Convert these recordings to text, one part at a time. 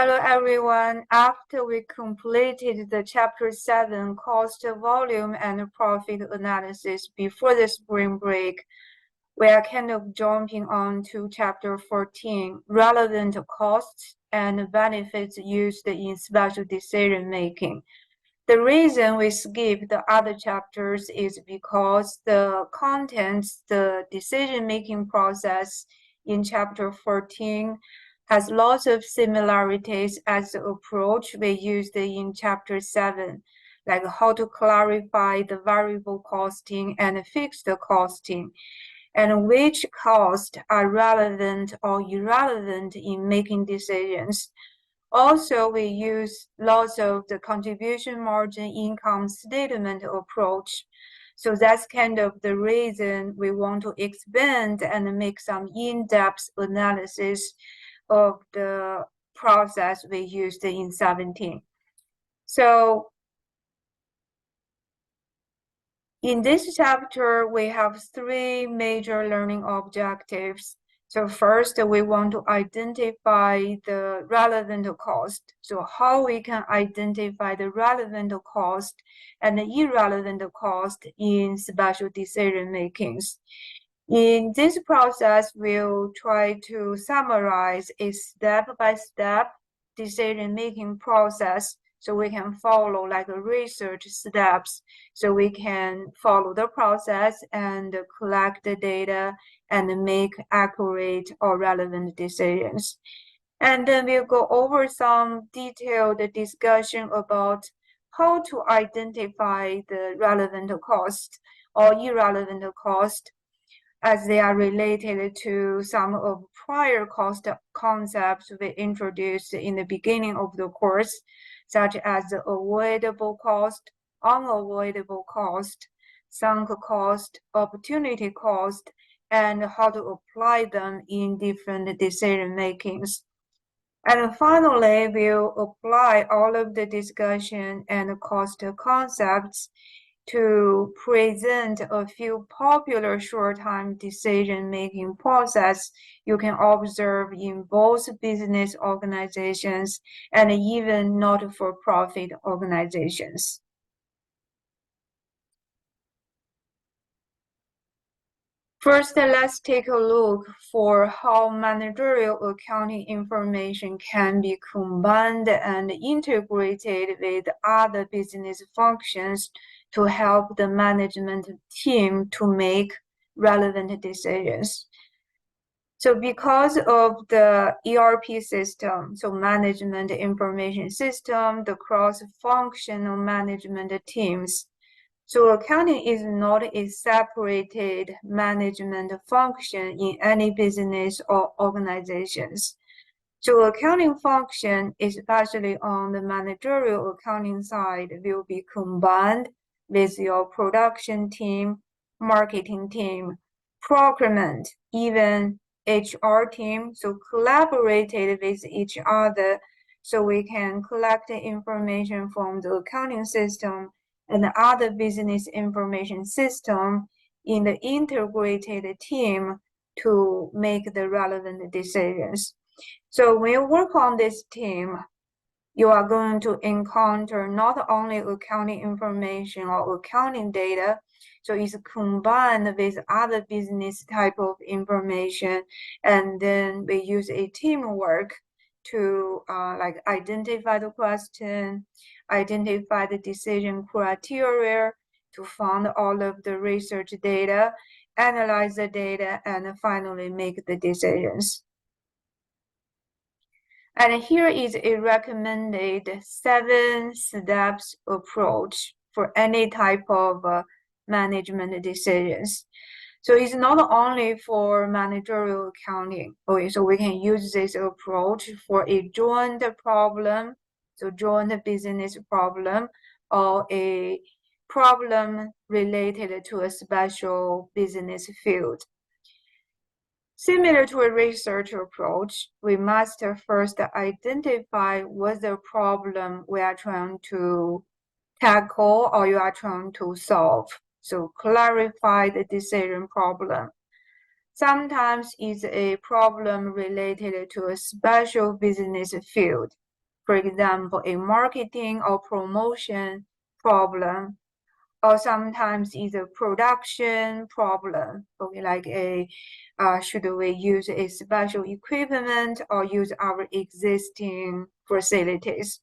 Hello everyone. After we completed the Chapter 7 cost, volume, and profit analysis before the spring break, we are kind of jumping on to Chapter 14, relevant costs and benefits used in special decision making. The reason we skip the other chapters is because the contents, the decision-making process in Chapter 14 has lots of similarities as the approach we used in Chapter 7, like how to clarify the variable costing and fixed costing, and which costs are relevant or irrelevant in making decisions. Also, we use lots of the contribution margin income statement approach. So that's kind of the reason we want to expand and make some in-depth analysis of the process we used in 17. So in this chapter, we have three major learning objectives. So first, we want to identify the relevant cost. So how we can identify the relevant cost and the irrelevant cost in special decision makings. In this process, we'll try to summarize a step-by-step decision-making process so we can follow like research steps, so we can follow the process and collect the data and make accurate or relevant decisions. And then we'll go over some detailed discussion about how to identify the relevant cost or irrelevant cost, as they are related to some of prior cost concepts we introduced in the beginning of the course, such as the avoidable cost, unavoidable cost, sunk cost, opportunity cost, and how to apply them in different decision makings. And finally, we'll apply all of the discussion and cost concepts to present a few popular short-term decision-making process you can observe in both business organizations and even not-for-profit organizations. First, let's take a look for how managerial accounting information can be combined and integrated with other business functions to help the management team to make relevant decisions. So because of the ERP system, so management information system, the cross-functional management teams, so accounting is not a separated management function in any business or organizations. So accounting function, especially on the managerial accounting side, will be combined with your production team, marketing team, procurement, even HR team, so collaborated with each other so we can collect the information from the accounting system and other business information system in the integrated team to make the relevant decisions. So when you work on this team, you are going to encounter not only accounting information or accounting data, so it's combined with other business type of information, and then we use a teamwork to like identify the question, identify the decision criteria, to find all of the research data, analyze the data, and finally make the decisions. And here is a recommended 7 steps approach for any type of management decisions. So it's not only for managerial accounting. Okay, so we can use this approach for a joint problem, so joint business problem, or a problem related to a special business field. Similar to a research approach, we must first identify what the problem we are trying to tackle or you are trying to solve. So clarify the decision problem. Sometimes it's a problem related to a special business field. For example, a marketing or promotion problem, or sometimes it's a production problem. Okay, like should we use a special equipment or use our existing facilities?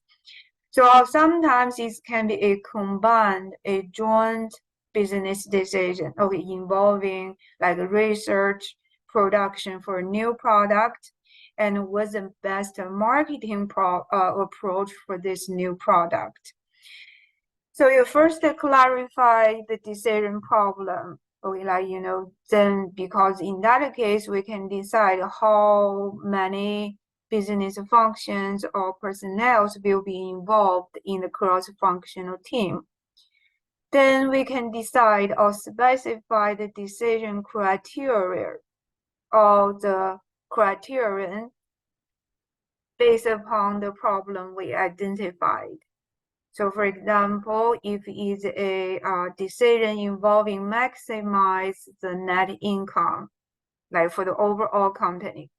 So sometimes it can be a combined, a joint business decision, okay, involving like research, production for a new product, and what's the best marketing approach for this new product. So you first clarify the decision problem. Okay, like, then because in that case, we can decide how many business functions or personnel will be involved in the cross-functional team. Then we can decide or specify the decision criteria or the criterion based upon the problem we identified. So for example, if it's a decision involving maximize the net income, like for the overall company,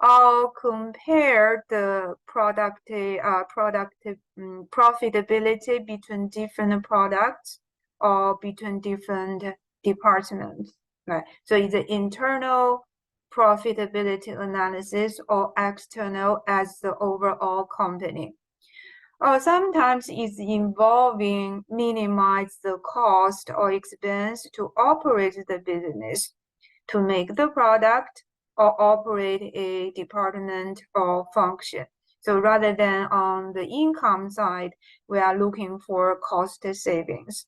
or compare the profitability between different products or between different departments, right? So it's an internal profitability analysis or external as the overall company. Or sometimes it's involving minimize the cost or expense to operate the business, to make the product or operate a department or function. So rather than on the income side, we are looking for cost savings.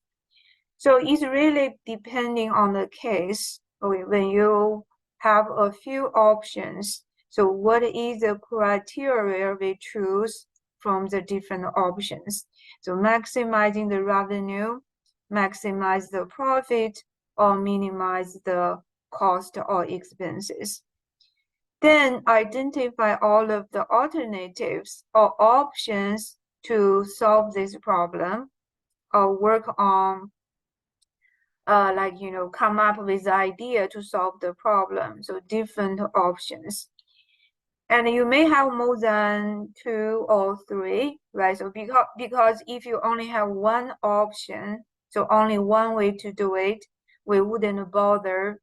So it's really depending on the case. When you have a few options, so what is the criteria we choose from the different options? So maximizing the revenue, maximize the profit, or minimize the cost or expenses. Then identify all of the alternatives or options to solve this problem, or work on come up with the idea to solve the problem. So different options. And you may have more than 2 or 3, right? So because if you only have one option, so only one way to do it, we wouldn't bother,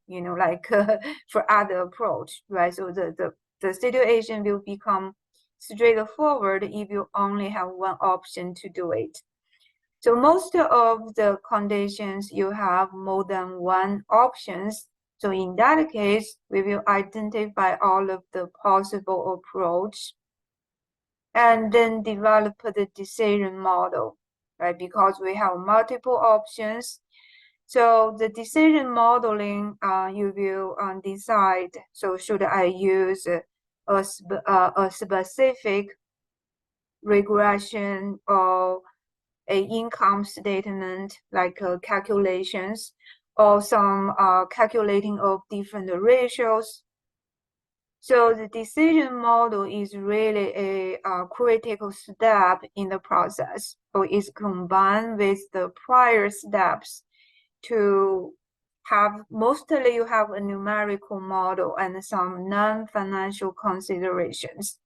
for other approach, right? So the situation will become straightforward if you only have one option to do it. So most of the conditions you have more than one options. So in that case, we will identify all of the possible approach and then develop the decision model, right? Because we have multiple options. So the decision modeling, you will decide, so should I use a specific regression or a income statement, like calculations, or some calculating of different ratios. So the decision model is really a critical step in the process. So it's combined with the prior steps to have, mostly you have a numerical model and some non-financial considerations.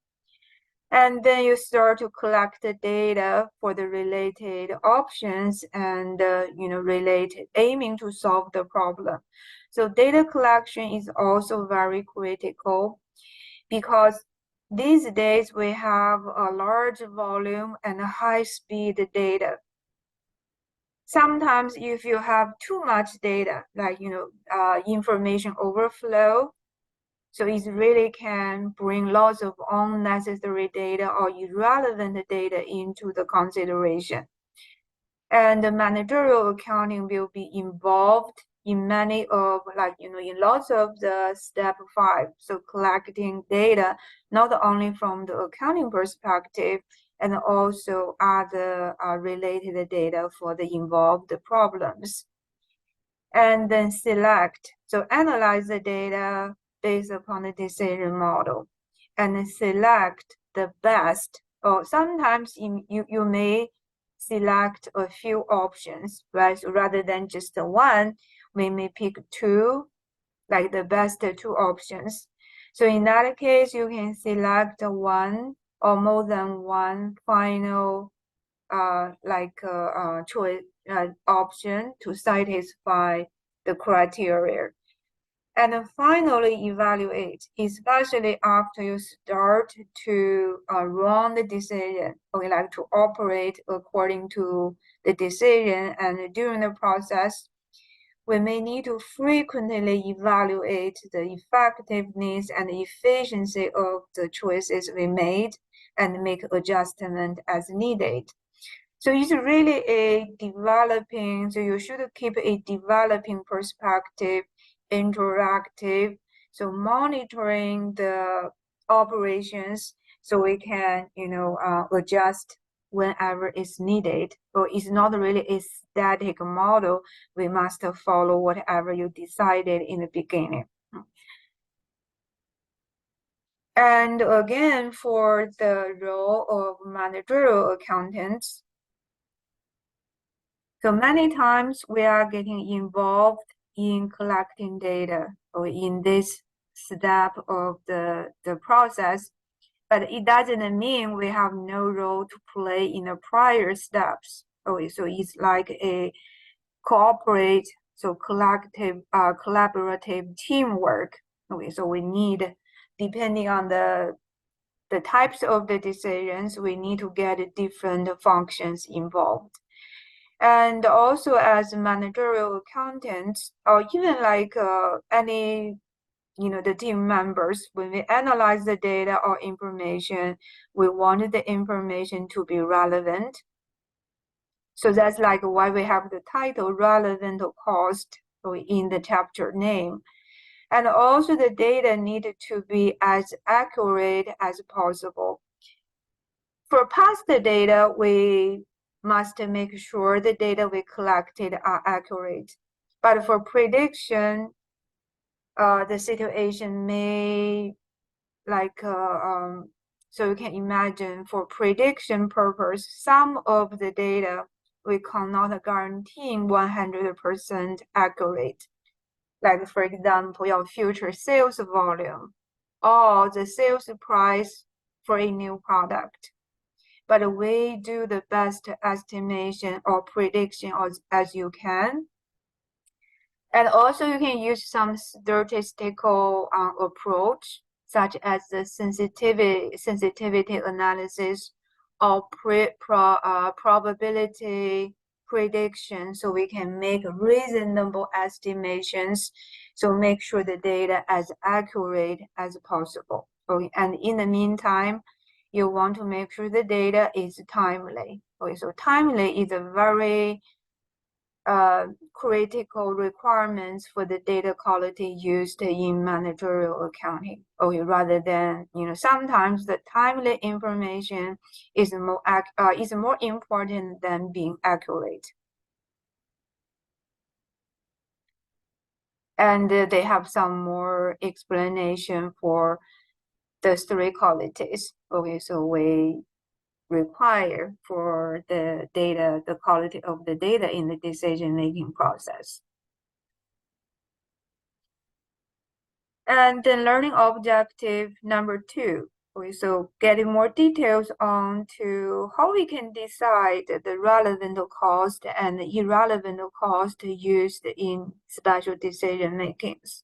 And then you start to collect the data for the related options and, aiming to solve the problem. So data collection is also very critical because these days we have a large volume and high speed data. Sometimes if you have too much data, like, information overflow, so it really can bring lots of unnecessary data or irrelevant data into the consideration. And the managerial accounting will be involved in many of, in lots of the step 5. So collecting data, not only from the accounting perspective, and also other related data for the involved problems. And then select, so analyze the data based upon the decision model and select the best, or sometimes you may select a few options, right? So rather than just one, we may pick 2, like the best 2 options. So in that case, you can select 1 or more than one final choice option to satisfy the criteria. And then finally evaluate, especially after you start to run the decision, or you like to operate according to the decision, and during the process, we may need to frequently evaluate the effectiveness and efficiency of the choices we made and make adjustment as needed. So it's really so you should keep a developing perspective, interactive, so monitoring the operations so we can, adjust whenever it's needed. So it's not really a static model. We must follow whatever you decided in the beginning. And again, for the role of managerial accountants, so many times we are getting involved in collecting data or in this step of the process, but it doesn't mean we have no role to play in the prior steps. Okay, so it's like a collaborative teamwork. Okay, so we need, depending on the types of the decisions, we need to get different functions involved. And also as managerial accountants, or even like any, the team members, when we analyze the data or information, we wanted the information to be relevant. So that's like why we have the title relevant cost in the chapter name. And also the data needed to be as accurate as possible. For past data, we must make sure the data we collected are accurate. But for prediction, the situation may so you can imagine for prediction purpose, some of the data we cannot guarantee 100% accurate. Like for example, your future sales volume or the sales price for a new product. But we do the best estimation or prediction as you can. And also you can use some statistical approach, such as the sensitivity analysis or probability prediction, so we can make reasonable estimations, so make sure the data as accurate as possible. Okay, and in the meantime, you want to make sure the data is timely. Okay, so timely is a very critical requirements for the data quality used in managerial accounting. Okay, rather than, sometimes the timely information is more important than being accurate. And they have some more explanation for the three qualities. Okay, so we require for the data, the quality of the data in the decision-making process. And then learning objective number 2. Okay, so getting more details on to how we can decide the relevant cost and irrelevant cost used in special decision makings.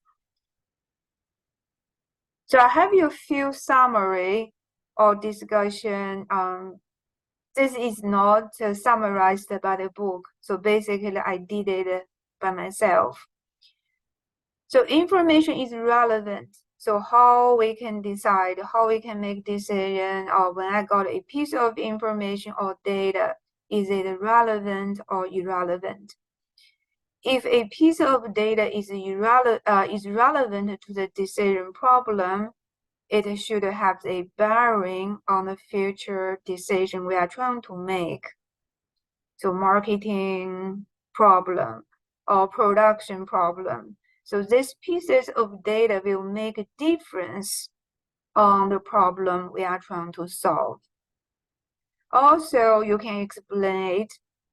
So I have you a few summary or discussion. This is not summarized by the book. So basically I did it by myself. So information is relevant. So how we can decide, how we can make decision, or when I got a piece of information or data, is it relevant or irrelevant? If a piece of data is relevant to the decision problem, it should have a bearing on the future decision we are trying to make. So marketing problem or production problem. So these pieces of data will make a difference on the problem we are trying to solve. Also, you can explain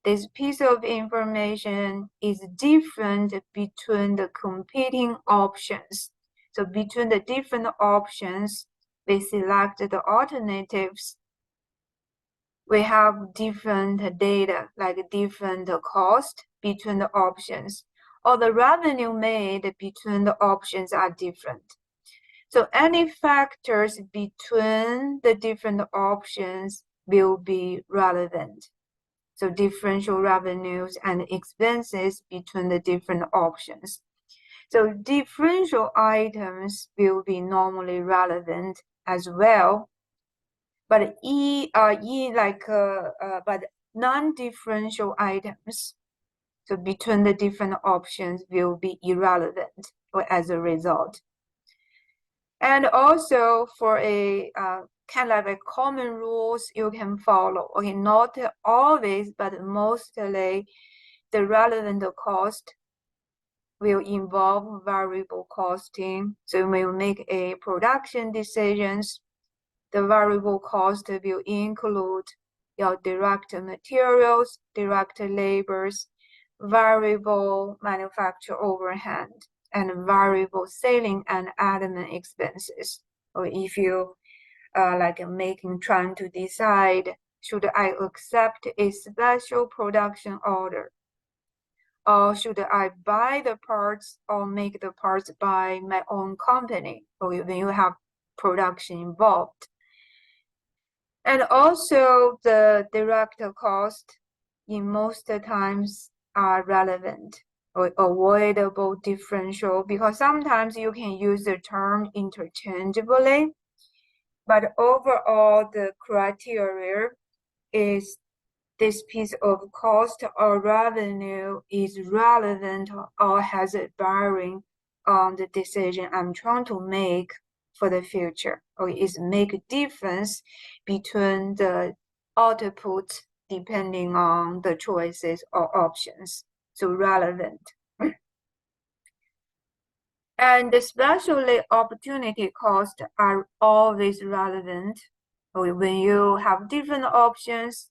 this piece of information is different between the competing options. So between the different options, we select the alternatives, we have different data, like different cost between the options, or the revenue made between the options are different. So any factors between the different options will be relevant. So differential revenues and expenses between the different options. So differential items will be normally relevant as well, but but non-differential items, so between the different options, will be irrelevant or as a result. And also for a kind of a common rules you can follow. Okay, not always, but mostly the relevant cost will involve variable costing. So when you make a production decisions, the variable cost will include your direct materials, direct labors, variable manufacture overhead, and variable selling and admin expenses. Or if you trying to decide, should I accept a special production order? Or should I buy the parts or make the parts by my own company? Or when you have production involved. And also the direct cost in most times are relevant or avoidable differential, because sometimes you can use the term interchangeably, but overall the criteria is this piece of cost or revenue is relevant or has a bearing on the decision I'm trying to make for the future, or is make a difference between the output depending on the choices or options. So relevant. And especially opportunity costs are always relevant. When you have different options,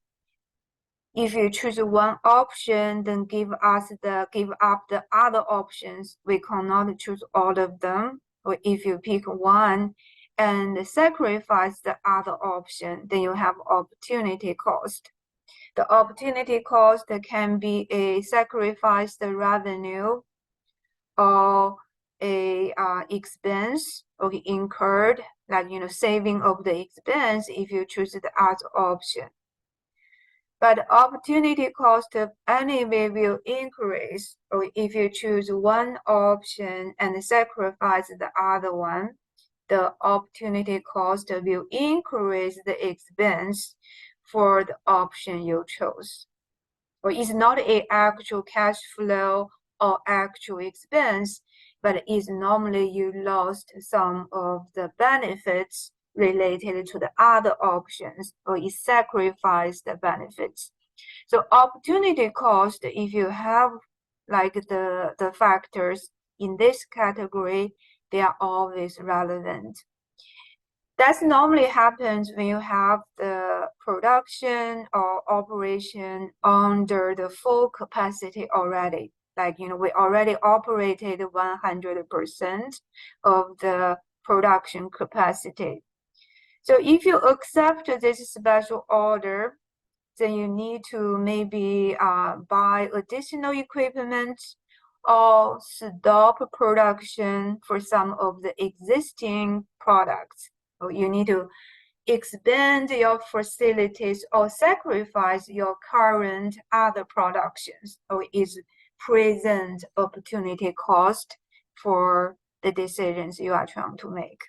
if you choose one option, then give up the other options. We cannot choose all of them. Or if you pick one and sacrifice the other option, then you have opportunity cost. The opportunity cost can be a sacrificed revenue or a expense or incurred, like saving of the expense if you choose the other option. But opportunity cost anyway will increase, or if you choose one option and sacrifice the other one, the opportunity cost will increase the expense for the option you chose. Or it's not an actual cash flow or actual expense, but it's normally you lost some of the benefits related to the other options, or you sacrifice the benefits. So opportunity cost, if you have like the factors in this category, they are always relevant. That normally happens when you have the production or operation under the full capacity already. Like, we already operated 100% of the production capacity. So if you accept this special order, then you need to maybe buy additional equipment or stop production for some of the existing products. Or you need to expand your facilities or sacrifice your current other productions, or is present opportunity cost for the decisions you are trying to make.